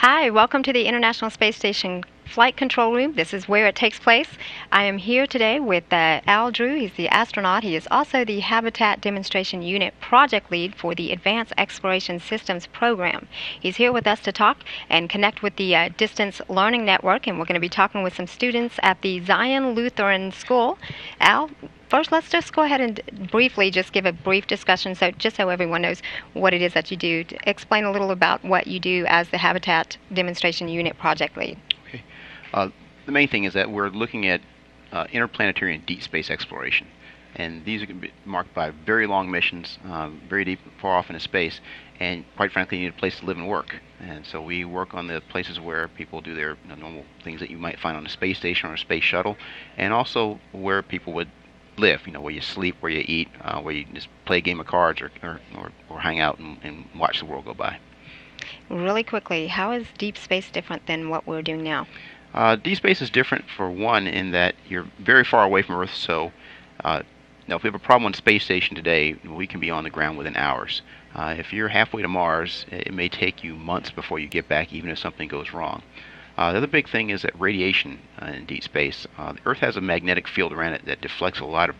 Hi, welcome to the International Space Station Flight Control Room. This is where it takes place. I am here today with Al Drew. He's the astronaut. He is also the Habitat Demonstration Unit Project Lead for the Advanced Exploration Systems Program. He's here with us to talk and connect with the Distance Learning Network, and we're going to be talking with some students at the Zion Lutheran School. Al, first, let's just go ahead and briefly just give a brief discussion, so everyone knows what it is that you do. Explain a little about what you do as the Habitat Demonstration Unit Project Lead. Okay. The main thing is that we're looking at interplanetary and deep space exploration. And these are going to be marked by very long missions, very deep, far off into space, and quite frankly, you need a place to live and work. And so we work on the places where people do their normal things that you might find on a space station or a space shuttle, and also where people would live, where you sleep, where you eat, where you just play a game of cards or hang out and watch the world go by. Really quickly, how is deep space different than what we're doing now? Deep space is different for one in that you're very far away from Earth, so now if we have a problem on the space station today, we can be on the ground within hours. If you're halfway to Mars, it may take you months before you get back, even if something goes wrong. The other big thing is that radiation in deep space. The Earth has a magnetic field around it that deflects a lot of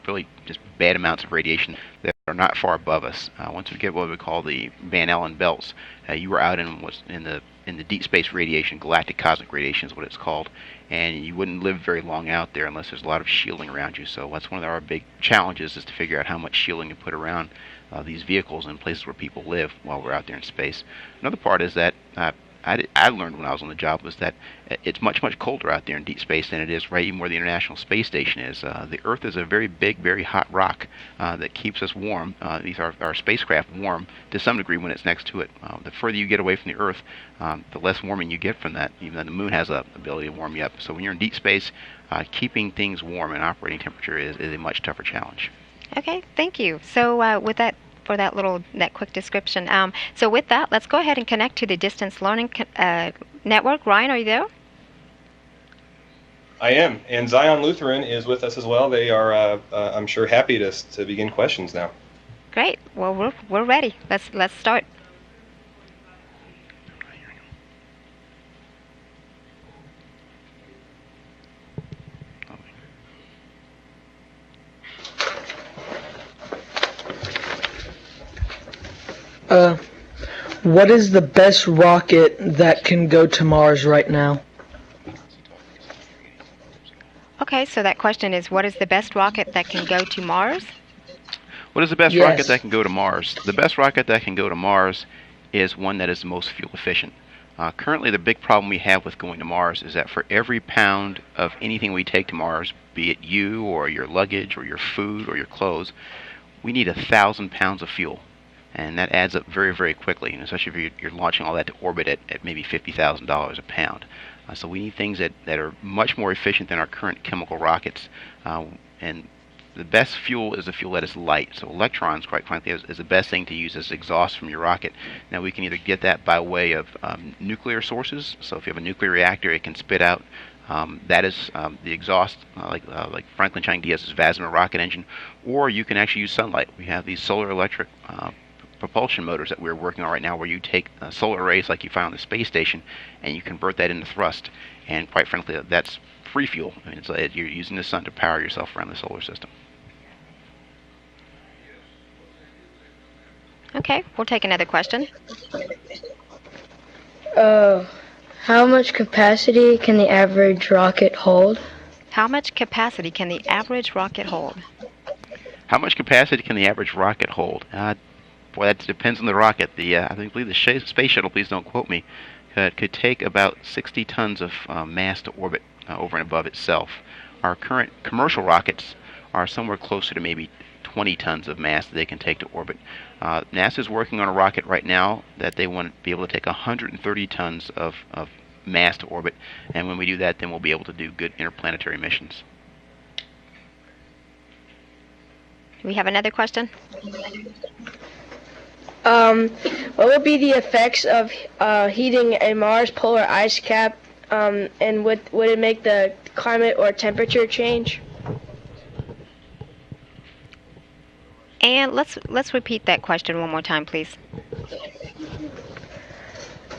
really just bad amounts of radiation that are not far above us. Once we get what we call the Van Allen belts, you are out in the deep space radiation. Galactic cosmic radiation is what it's called, and you wouldn't live very long out there unless there's a lot of shielding around you. So that's one of our big challenges, is to figure out how much shielding to put around these vehicles in places where people live while we're out there in space. Another part is that I learned when I was on the job was that it's much, much colder out there in deep space than it is right even where the International Space Station is. The Earth is a very big, very hot rock that keeps us warm. These are our spacecraft warm to some degree when it's next to it. The further you get away from the Earth, the less warming you get from that. Even though the Moon has the ability to warm you up. So when you're in deep space, keeping things warm and operating temperature is a much tougher challenge. Okay, thank you. So with that, for that quick description. So with that, let's go ahead and connect to the Distance Learning Network. Ryan, are you there? I am, and Zion Lutheran is with us as well. They are, I'm sure, happy to begin questions now. Great. Well, we're ready. Let's start. What is the best rocket that can go to Mars right now? Okay, so that question is, what is the best rocket that can go to Mars? What is the best Yes. rocket that can go to Mars? The best rocket that can go to Mars is one that is the most fuel efficient. Currently, the big problem we have with going to Mars is that for every pound of anything we take to Mars, be it you or your luggage or your food or your clothes, we need 1,000 pounds of fuel. And that adds up very, very quickly, and especially if you're launching all that to orbit at maybe $50,000 a pound. So we need things that are much more efficient than our current chemical rockets. And the best fuel is a fuel that is light. So electrons, quite frankly, is the best thing to use as exhaust from your rocket. Now we can either get that by way of nuclear sources. So if you have a nuclear reactor, it can spit out. That is the exhaust, like Franklin Chang Diaz's Vasimer rocket engine. Or you can actually use sunlight. We have these solar electric propulsion motors that we're working on right now, where you take solar arrays like you find on the space station and you convert that into thrust. And quite frankly, that's free fuel. I mean, you're using the sun to power yourself around the solar system. Okay, we'll take another question. How much capacity can the average rocket hold? How much capacity can the average rocket hold? How much capacity can the average rocket hold? Boy, that depends on the rocket. I believe the space shuttle, please don't quote me, could take about 60 tons of mass to orbit over and above itself. Our current commercial rockets are somewhere closer to maybe 20 tons of mass that they can take to orbit. NASA is working on a rocket right now that they want to be able to take 130 tons of mass to orbit, and when we do that, then we'll be able to do good interplanetary missions. Do we have another question? What would be the effects of heating a Mars polar ice cap, and would it make the climate or temperature change? And let's repeat that question one more time, please.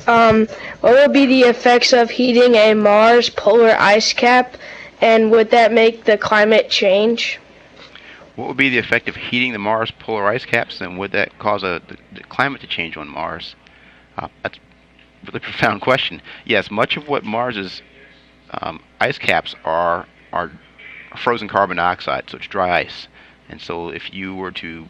What would be the effects of heating a Mars polar ice cap, and would that make the climate change? What would be the effect of heating the Mars polar ice caps, and would that cause the climate to change on Mars? That's a really profound question. Yes, much of what Mars's ice caps are frozen carbon dioxide, so it's dry ice. And so if you were to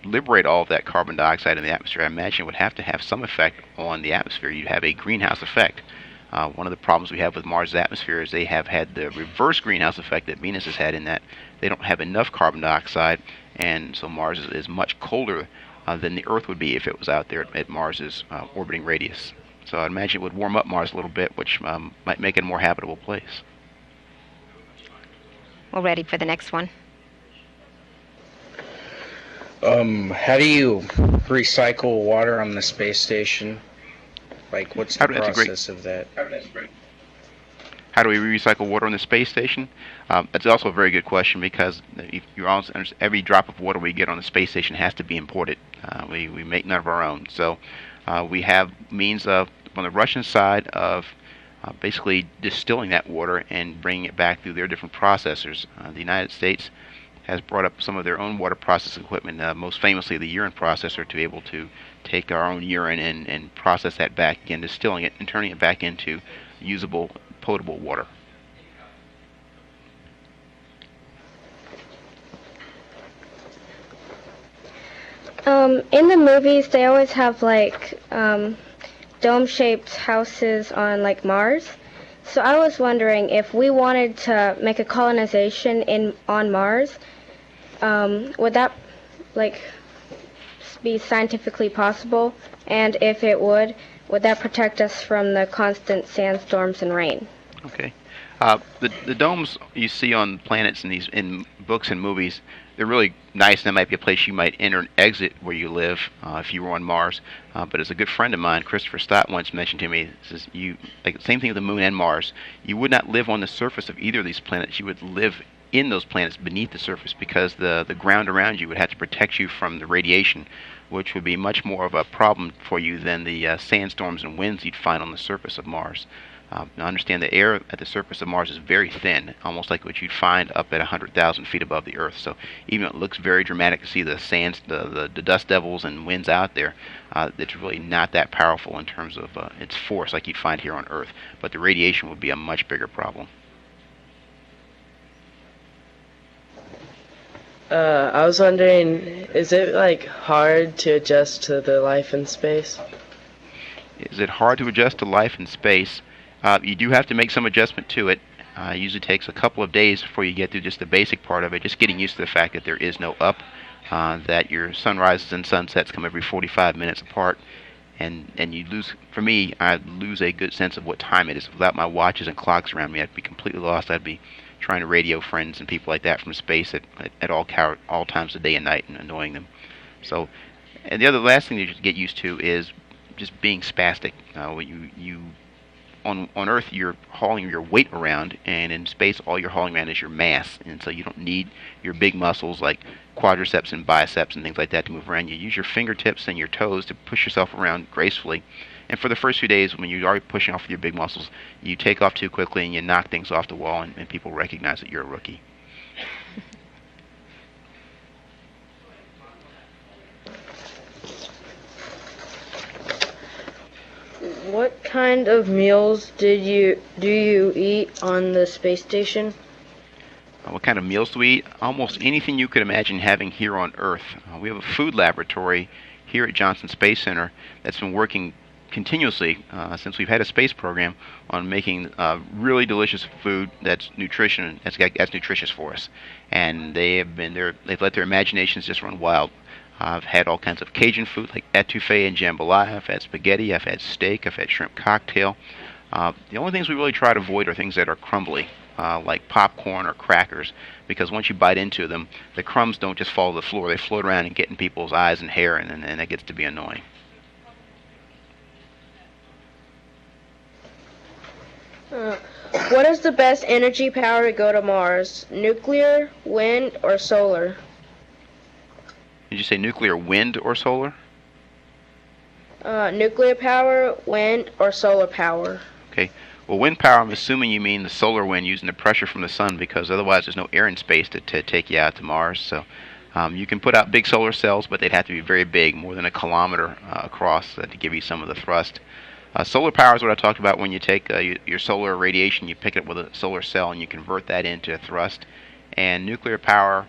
liberate all of that carbon dioxide in the atmosphere, I imagine it would have to have some effect on the atmosphere. You'd have a greenhouse effect. One of the problems we have with Mars' atmosphere is they have had the reverse greenhouse effect that Venus has had, in that they don't have enough carbon dioxide, and so Mars is much colder than the Earth would be if it was out there at Mars's orbiting radius. So I'd imagine it would warm up Mars a little bit, which might make it a more habitable place. We're ready for the next one. How do you recycle water on the space station? Like, what's the process of that? How do we recycle water on the space station? That's also a very good question, because every drop of water we get on the space station has to be imported. We make none of our own. So we have means of, on the Russian side, of basically distilling that water and bringing it back through their different processors. The United States has brought up some of their own water processing equipment, most famously the urine processor, to be able to take our own urine and process that back again, distilling it and turning it back into usable, potable water. In the movies, they always have like dome-shaped houses on like Mars. So I was wondering, if we wanted to make a colonization on Mars, would that like be scientifically possible? And if it would that protect us from the constant sandstorms and rain? Okay. The domes you see on planets in books and movies, they're really nice, and that might be a place you might enter and exit where you live if you were on Mars. But as a good friend of mine, Christopher Stott, once mentioned to me, says the same thing with the Moon and Mars. You would not live on the surface of either of these planets. You would live in those planets beneath the surface, because the ground around you would have to protect you from the radiation, which would be much more of a problem for you than the sandstorms and winds you'd find on the surface of Mars. Now understand, the air at the surface of Mars is very thin, almost like what you'd find up at 100,000 feet above the Earth. So even though it looks very dramatic to see the the dust devils and winds out there, it's really not that powerful in terms of its force like you'd find here on Earth. But the radiation would be a much bigger problem. I was wondering, is it like hard to adjust to the life in space? Is it hard to adjust to life in space? You do have to make some adjustment to it. It usually takes a couple of days before you get through just the basic part of it, just getting used to the fact that there is no up, that your sunrises and sunsets come every 45 minutes apart, and you lose, for me, I lose a good sense of what time it is. Without my watches and clocks around me, I'd be completely lost. I'd be trying to radio friends and people like that from space at all times of day and night and annoying them. So, and the last thing you just get used to is just being spastic. On Earth, you're hauling your weight around, and in space, all you're hauling around is your mass. And so you don't need your big muscles like quadriceps and biceps and things like that to move around. You use your fingertips and your toes to push yourself around gracefully. And for the first few days, when you're already pushing off with your big muscles, you take off too quickly and you knock things off the wall, and people recognize that you're a rookie. What kind of meals do you eat on the space station? What kind of meals do we eat? Almost anything you could imagine having here on Earth. We have a food laboratory here at Johnson Space Center that's been working continuously since we've had a space program on making really delicious food that's nutritious for us. And they've let their imaginations just run wild. I've had all kinds of Cajun food like etouffee and jambalaya. I've had spaghetti. I've had steak. I've had shrimp cocktail. The only things we really try to avoid are things that are crumbly, like popcorn or crackers, because once you bite into them, the crumbs don't just fall to the floor. They float around and get in people's eyes and hair, and that gets to be annoying. What is the best energy power to go to Mars? Nuclear, wind, or solar? Did you say nuclear, wind, or solar? nuclear power, wind, or solar power? Okay. Well, wind power, I'm assuming you mean the solar wind using the pressure from the sun, because otherwise there's no air in space to take you out to Mars. So you can put out big solar cells, but they'd have to be very big, more than a kilometer across, to give you some of the thrust. Solar power is what I talked about when you take your solar radiation, you pick it up with a solar cell, and you convert that into thrust. And nuclear power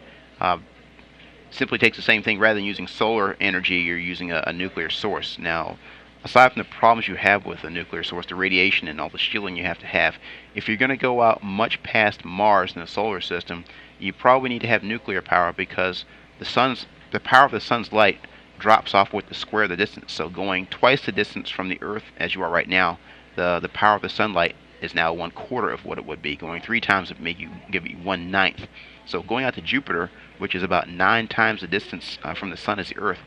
simply takes the same thing. Rather than using solar energy, you're using a nuclear source. Now, aside from the problems you have with a nuclear source, the radiation and all the shielding you have to have, if you're going to go out much past Mars in the solar system, you probably need to have nuclear power, because the power of the sun's light drops off with the square of the distance. So going twice the distance from the Earth as you are right now, the power of the sunlight is now 1/4 of what it would be. Going 3 times would give you 1/9. So going out to Jupiter, which is about 9 times the distance from the sun as the Earth,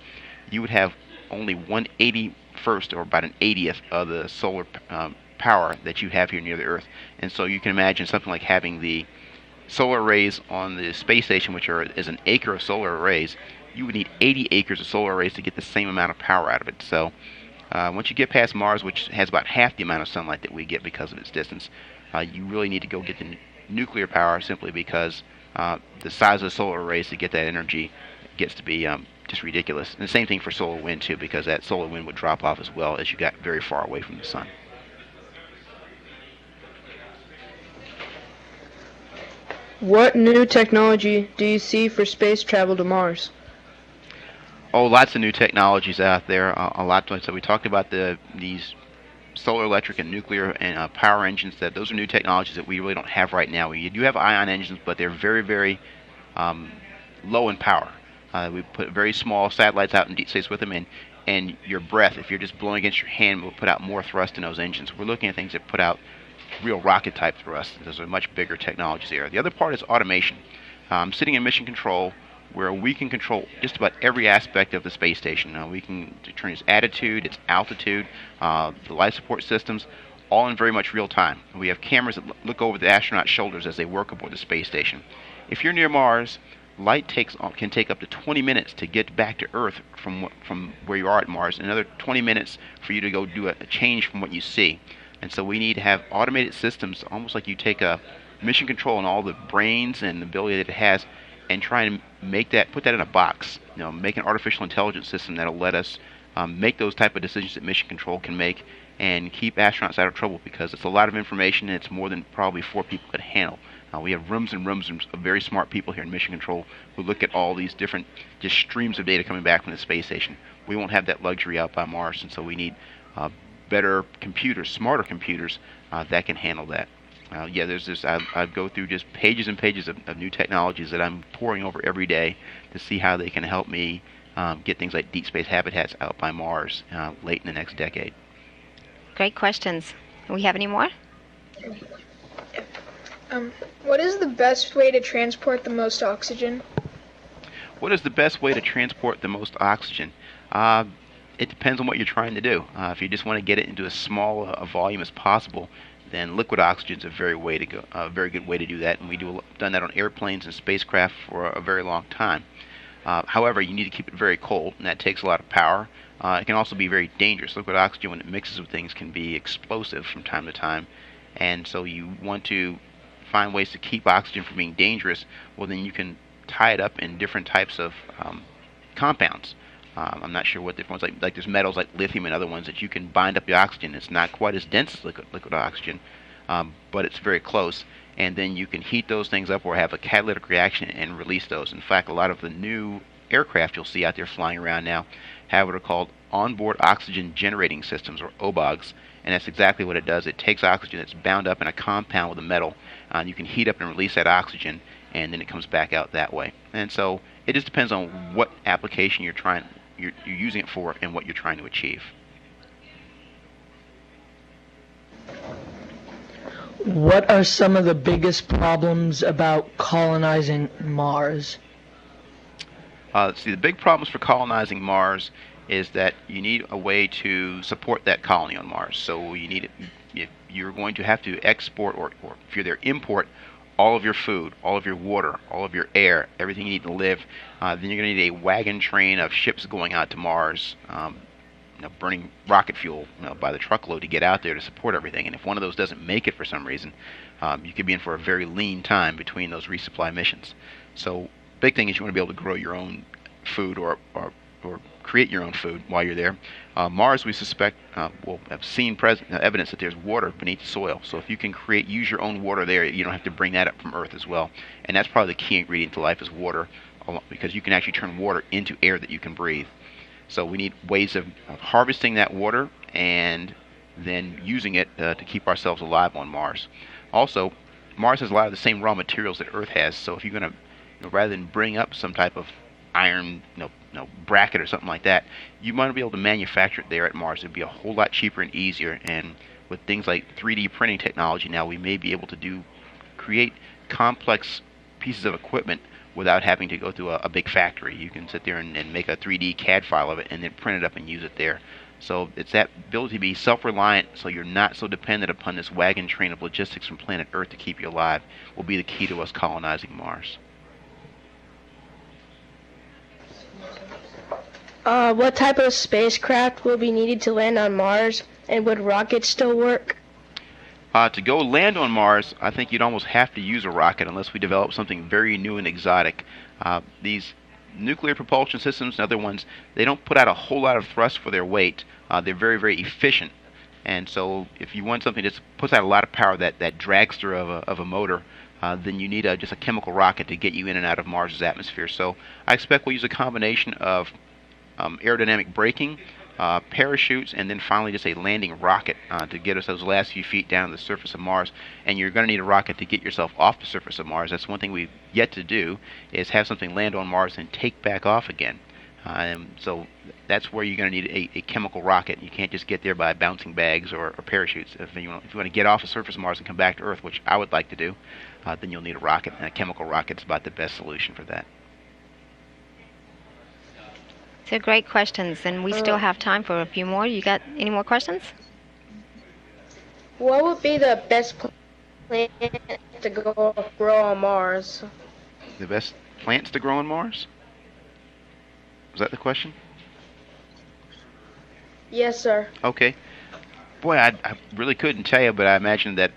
you would have only 1/81st, or about an 80th of the solar power that you have here near the Earth. And so you can imagine something like having the solar arrays on the space station, which is an acre of solar arrays. You would need 80 acres of solar arrays to get the same amount of power out of it. So once you get past Mars, which has about half the amount of sunlight that we get because of its distance, you really need to go get the nuclear power, simply because the size of the solar arrays to get that energy gets to be just ridiculous. And the same thing for solar wind too, because that solar wind would drop off as well as you got very far away from the sun. What new technology do you see for space travel to Mars? Oh, lots of new technologies out there. A lot. So we talked about these solar, electric, and nuclear and power engines. Those are new technologies that we really don't have right now. We do have ion engines, but they're very, very low in power. We put very small satellites out in deep space with them, and your breath, if you're just blowing against your hand, will put out more thrust in those engines. We're looking at things that put out real rocket type thrust. Those are much bigger technologies there. The other part is automation. Sitting in mission control, where we can control just about every aspect of the space station. We can determine its attitude, its altitude, the life support systems, all in very much real time. We have cameras that look over the astronauts' shoulders as they work aboard the space station. If you're near Mars, light can take up to 20 minutes to get back to Earth from where you are at Mars, and another 20 minutes for you to go do a change from what you see. And so we need to have automated systems, almost like you take a mission control and all the brains and the ability that it has, and try and put that in a box. Make an artificial intelligence system that'll let us make those type of decisions that mission control can make, and keep astronauts out of trouble, because it's a lot of information, and it's more than probably 4 people could handle. We have rooms and rooms of very smart people here in mission control who look at all these different just streams of data coming back from the space station. We won't have that luxury out by Mars, and so we need better computers, smarter computers that can handle that. There's this. I go through just pages and pages of new technologies that I'm poring over every day to see how they can help me get things like deep space habitats out by Mars late in the next decade. Great questions. Do we have any more? What is the best way to transport the most oxygen? What is the best way to transport the most oxygen? It depends on what you're trying to do. If you just want to get it into as small a volume as possible, then liquid oxygen is a very good way to do that, and we've done that on airplanes and spacecraft for a very long time. However, you need to keep it very cold, and that takes a lot of power. It can also be very dangerous. Liquid oxygen, when it mixes with things, can be explosive from time to time, and so you want to find ways to keep oxygen from being dangerous. Well, then you can tie it up in different types of compounds. I'm not sure what the ones like there's metals like lithium and other ones that you can bind up the oxygen. It's not quite as dense as liquid oxygen, but it's very close. And then you can heat those things up or have a catalytic reaction and release those. In fact, a lot of the new aircraft you'll see out there flying around now have what are called onboard oxygen generating systems, or OBOGs. And that's exactly what it does. It takes oxygen that's bound up in a compound with a metal, and you can heat up and release that oxygen, and then it comes back out that way. And so it just depends on what application you're using it for and what you're trying to achieve. What are some of the biggest problems about colonizing Mars? The big problems for colonizing Mars is that you need a way to support that colony on Mars. So you're going to have to export, or if you're there, import all of your food, all of your water, all of your air, everything you need to live. Then you're going to need a wagon train of ships going out to Mars. burning rocket fuel by the truckload to get out there to support everything. And if one of those doesn't make it for some reason, you could be in for a very lean time between those resupply missions. So big thing is you want to be able to grow your own food or create your own food while you're there. Mars, we suspect, will have seen evidence that there's water beneath the soil. So if you can use your own water there, you don't have to bring that up from Earth as well. And that's probably the key ingredient to life is water, because you can actually turn water into air that you can breathe. So we need ways of harvesting that water and then using it to keep ourselves alive on Mars. Also, Mars has a lot of the same raw materials that Earth has. So if you're going to, rather than bring up some type of iron, bracket or something like that, you might be able to manufacture it there at Mars. It'd be a whole lot cheaper and easier. And with things like 3D printing technology now, we may be able to create complex pieces of equipment without having to go through a big factory. You can sit there and make a 3D CAD file of it and then print it up and use it there. So it's that ability to be self-reliant, so you're not so dependent upon this wagon train of logistics from planet Earth to keep you alive, will be the key to us colonizing Mars. What type of spacecraft will be needed to land on Mars, and would rockets still work? To go land on Mars, I think you'd almost have to use a rocket unless we develop something very new and exotic. These nuclear propulsion systems and other ones, they don't put out a whole lot of thrust for their weight. They're very, very efficient. And so if you want something that puts out a lot of power, that dragster of a motor, then you need just a chemical rocket to get you in and out of Mars's atmosphere. So I expect we'll use a combination of aerodynamic braking, parachutes, and then finally just a landing rocket to get us those last few feet down to the surface of Mars. And you're going to need a rocket to get yourself off the surface of Mars. That's one thing we've yet to do, is have something land on Mars and take back off again. So that's where you're going to need a chemical rocket. You can't just get there by bouncing bags or parachutes. If you want to get off the surface of Mars and come back to Earth, which I would like to do, then you'll need a rocket, and a chemical rocket is about the best solution for that. So great questions, and we still have time for a few more. You got any more questions? What would be the best plant to grow on Mars? The best plants to grow on Mars? Was that the question? Yes, sir. Okay. Boy, I really couldn't tell you, but I imagine that...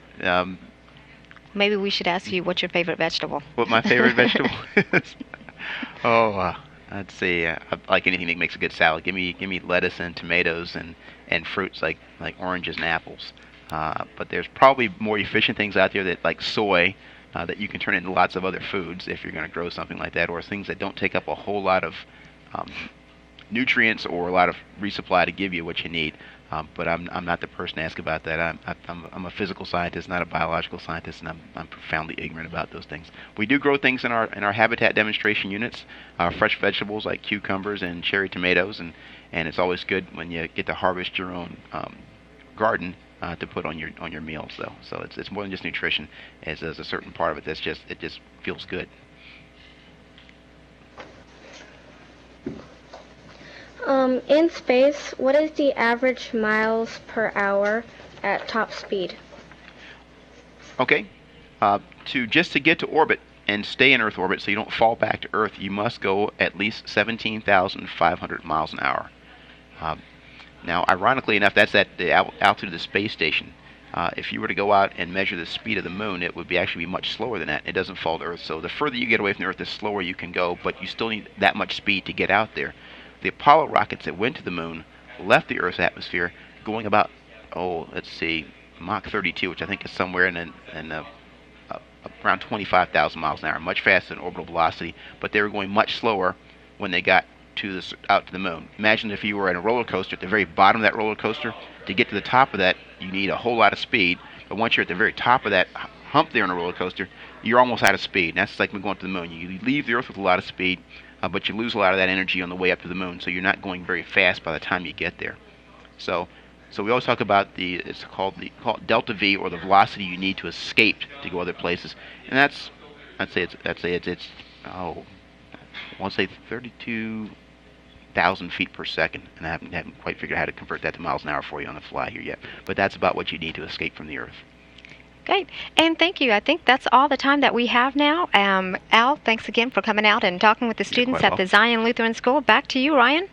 Maybe we should ask you what's your favorite vegetable. What my favorite vegetable is? I'd say I like anything that makes a good salad. Give me lettuce and tomatoes and fruits like oranges and apples. But there's probably more efficient things out there that like soy that you can turn into lots of other foods if you're going to grow something like that, or things that don't take up a whole lot of nutrients or a lot of resupply to give you what you need. But I'm not the person to ask about that. I'm a physical scientist, not a biological scientist, and I'm profoundly ignorant about those things. We do grow things in our habitat demonstration units, fresh vegetables like cucumbers and cherry tomatoes, and it's always good when you get to harvest your own garden to put on your meals, though. So it's more than just nutrition. There's a certain part of it it just feels good. In space, what is the average miles per hour at top speed? Okay. To get to orbit and stay in Earth orbit so you don't fall back to Earth, you must go at least 17,500 miles an hour. Now, ironically enough, that's at the altitude of the space station. If you were to go out and measure the speed of the moon, it would actually be much slower than that. It doesn't fall to Earth. So the further you get away from the Earth, the slower you can go, but you still need that much speed to get out there. The Apollo rockets that went to the moon left the Earth's atmosphere going about, Mach 32, which I think is somewhere in around 25,000 miles an hour, much faster than orbital velocity, but they were going much slower when they got out to the moon. Imagine if you were in a roller coaster, at the very bottom of that roller coaster, to get to the top of that, you need a whole lot of speed, but once you're at the very top of that hump there on a roller coaster, you're almost out of speed. And that's like going to the moon. You leave the Earth with a lot of speed, but you lose a lot of that energy on the way up to the moon, so you're not going very fast by the time you get there. So we always talk about it's called delta V, or the velocity you need to escape to go other places, and I'd say it's I want to say 32,000 feet per second, and I haven't quite figured out how to convert that to miles an hour for you on the fly here yet. But that's about what you need to escape from the Earth. Great, and thank you. I think that's all the time that we have now. Al, thanks again for coming out and talking with the students at the Zion Lutheran School. Back to you, Ryan.